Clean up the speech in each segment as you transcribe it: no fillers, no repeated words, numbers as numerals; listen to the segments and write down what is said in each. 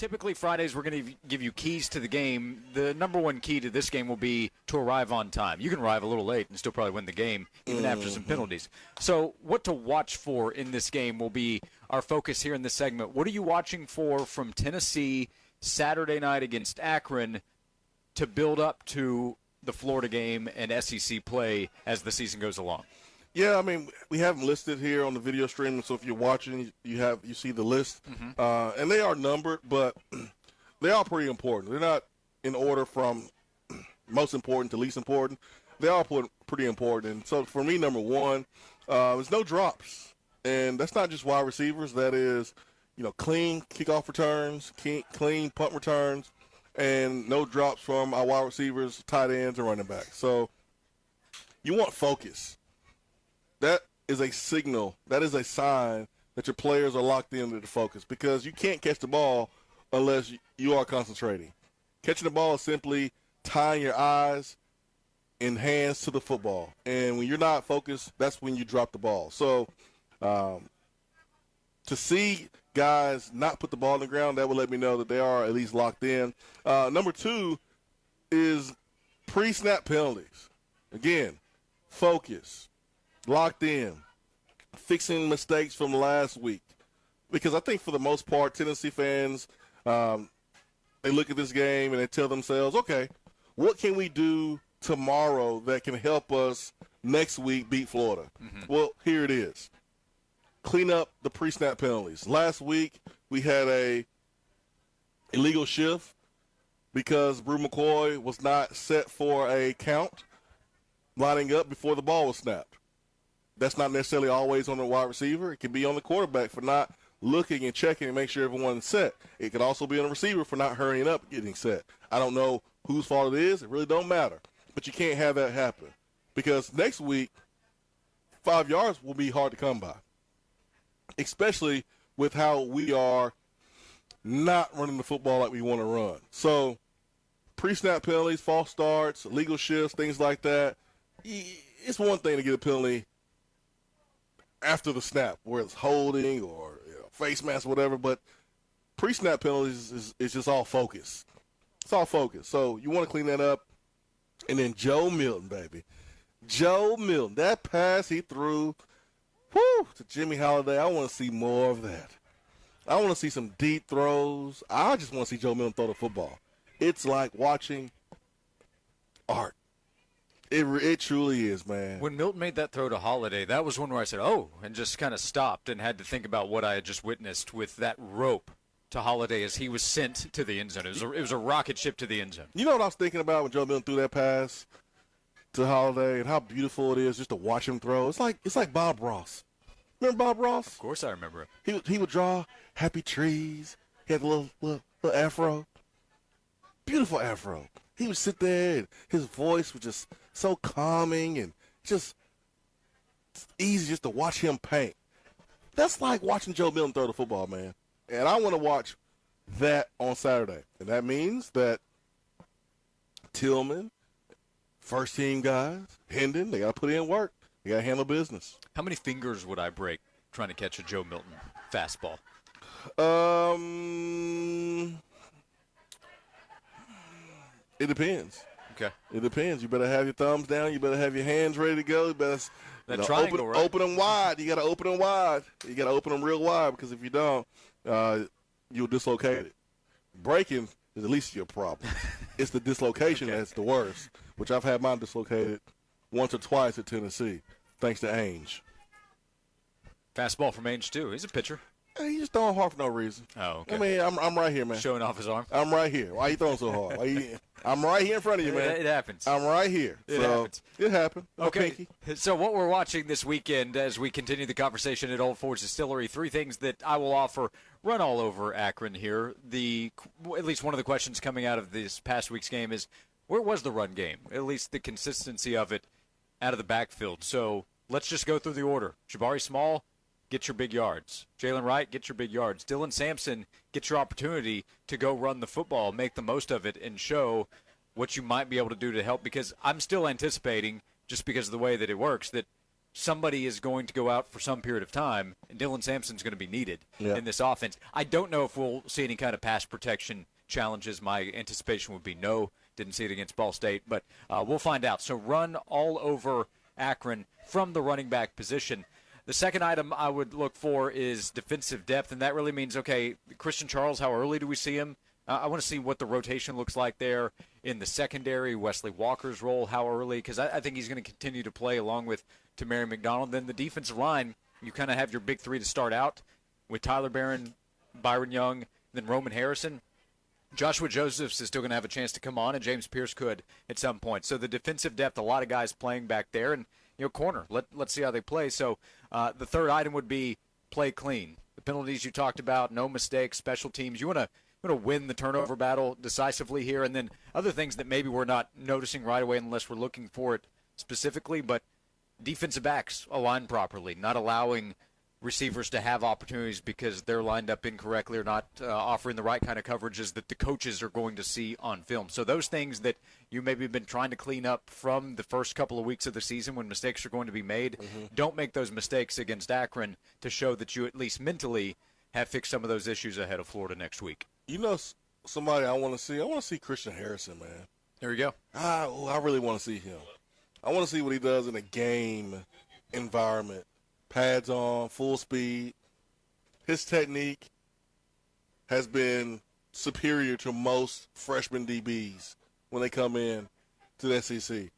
typically Fridays we're going to give you keys to the game. The number one key to this game will be to arrive on time. You can arrive a little late and still probably win the game, even after some penalties. So what to watch for in this game will be our focus here in this segment. What are you watching for from Tennessee Saturday night against Akron to build up to the Florida game and SEC play as the season goes along? Yeah, I mean, we have them listed here on the video stream, so if you're watching, you see the list. And they are numbered, but they are pretty important. They're not in order from most important to least important. They are pretty important. And so for me, number one, is no drops. And that's not just wide receivers. That is, clean kickoff returns, clean punt returns, and no drops from our wide receivers, tight ends, and running backs. So you want focus. That is a signal. That is a sign that your players are locked into the focus, because you can't catch the ball unless you are concentrating. Catching the ball is simply tying your eyes and hands to the football. And when you're not focused, that's when you drop the ball. So to see guys not put the ball on the ground, that will let me know that they are at least locked in. Number two is pre-snap penalties. Again, focus. Locked in, fixing mistakes from last week. Because I think for the most part, Tennessee fans, they look at this game and they tell themselves, okay, what can we do tomorrow that can help us next week beat Florida? Well, here it is. Clean up the pre-snap penalties. Last week, we had a illegal shift because Brew McCoy was not set for a count lining up before the ball was snapped. That's not necessarily always on the wide receiver. It can be on the quarterback for not looking and checking and make sure everyone's set. It could also be on the receiver for not hurrying up getting set. I don't know whose fault it is. It really don't matter. But you can't have that happen, because next week 5 yards will be hard to come by, especially with how we are not running the football like we want to run. So pre-snap penalties, false starts, illegal shifts, things like that, it's one thing to get a penalty after the snap, where it's holding or face mask, whatever, but pre-snap penalties is just all focus. It's all focus. So you want to clean that up. And then Joe Milton, baby. Joe Milton, that pass he threw to Jimmy Holiday, I want to see more of that. I want to see some deep throws. I just want to see Joe Milton throw the football. It's like watching art. It truly is, man. When Milton made that throw to Holiday, that was one where I said, oh, and just kind of stopped and had to think about what I had just witnessed with that rope to Holiday as he was sent to the end zone. It was a rocket ship to the end zone. You know what I was thinking about when Joe Milton threw that pass to Holiday, and how beautiful it is just to watch him throw? It's like Bob Ross. Remember Bob Ross? Of course I remember it. He would draw happy trees. He had a little afro. Beautiful afro. He would sit there, and his voice was just so calming and just easy just to watch him paint. That's like watching Joe Milton throw the football, man. And I want to watch that on Saturday. And that means that Tillman, first-team guys, Hendon, they got to put in work. They got to handle business. How many fingers would I break trying to catch a Joe Milton fastball? It depends. Okay. It depends. You better have your thumbs down. You better have your hands ready to go. You better triangle, right? Open them wide. You got to open them wide. You got to open them real wide, because if you don't, you'll dislocate it. Breaking is at least your problem. It's the dislocation that's the worst, which I've had mine dislocated once or twice at Tennessee, thanks to Ainge. Fastball from Ainge, too. He's a pitcher. He's just throwing hard for no reason. Oh, okay. I mean, I'm right here, man. Showing off his arm. I'm right here. Why are you throwing so hard? I'm right here in front of you, man. It happens. I'm right here. It happens. It happened. Okay. Pinky. So what we're watching this weekend as we continue the conversation at Old Forge Distillery, three things that I will offer run all over Akron here. At least one of the questions coming out of this past week's game is, where was the run game? At least the consistency of it out of the backfield. So let's just go through the order. Jabari Small, get your big yards. Jalen Wright, get your big yards. Dylan Sampson, get your opportunity to go run the football, make the most of it, and show what you might be able to do to help, because I'm still anticipating, just because of the way that it works, that somebody is going to go out for some period of time, and Dylan Sampson's going to be needed Yeah. in this offense. I don't know if we'll see any kind of pass protection challenges. My anticipation would be no. Didn't see it against Ball State, but we'll find out. So run all over Akron from the running back position. The second item I would look for is defensive depth, and that really means, okay, Christian Charles, how early do we see him? I want to see what the rotation looks like there in the secondary. Wesley Walker's role, how early? Because I think he's going to continue to play along with Tamari McDonald. Then the defensive line, you kind of have your big three to start out with Tyler Barron, Byron Young, then Roman Harrison. Joshua Josephs is still going to have a chance to come on, and James Pierce could at some point. So the defensive depth, a lot of guys playing back there, and corner. Let's see how they play. So the third item would be play clean. The penalties you talked about, no mistakes, special teams. You want to win the turnover battle decisively here, and then other things that maybe we're not noticing right away unless we're looking for it specifically, but defensive backs aligned properly, not allowing receivers to have opportunities because they're lined up incorrectly or not offering the right kind of coverages that the coaches are going to see on film. So those things that you maybe have been trying to clean up from the first couple of weeks of the season when mistakes are going to be made, don't make those mistakes against Akron to show that you at least mentally have fixed some of those issues ahead of Florida next week. Somebody I want to see? I want to see Christian Harrison, man. There you go. I really want to see him. I want to see what he does in a game environment. Pads on, full speed. His technique has been superior to most freshman DBs when they come in to the SEC.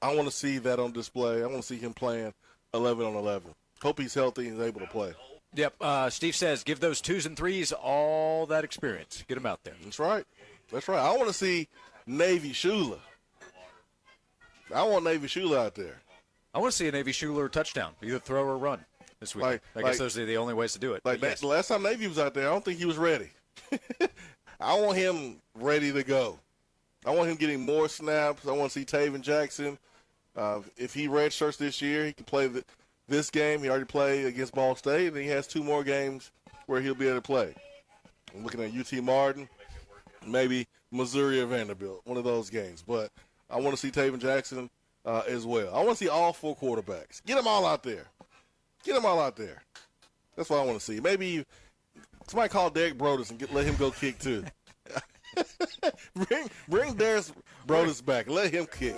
I want to see that on display. I want to see him playing 11 on 11. Hope he's healthy and is able to play. Yep. Steve says give those 2s and 3s all that experience. Get them out there. That's right. I want to see Navy Shula. I want Navy Shula out there. I want to see a Navy Schuler touchdown, either throw or run this week. I guess those are the only ways to do it. The last time Navy was out there, I don't think he was ready. I want him ready to go. I want him getting more snaps. I want to see Taven Jackson. If he redshirts this year, he can play this game. He already played against Ball State, and he has 2 more games where he'll be able to play. I'm looking at UT Martin, maybe Missouri or Vanderbilt, one of those games. But I want to see Taven Jackson as well. I want to see all 4 quarterbacks. Get them all out there. That's what I want to see. Maybe somebody call Derek Brodus and let him go kick too. bring Derek Brodus back. Let him kick.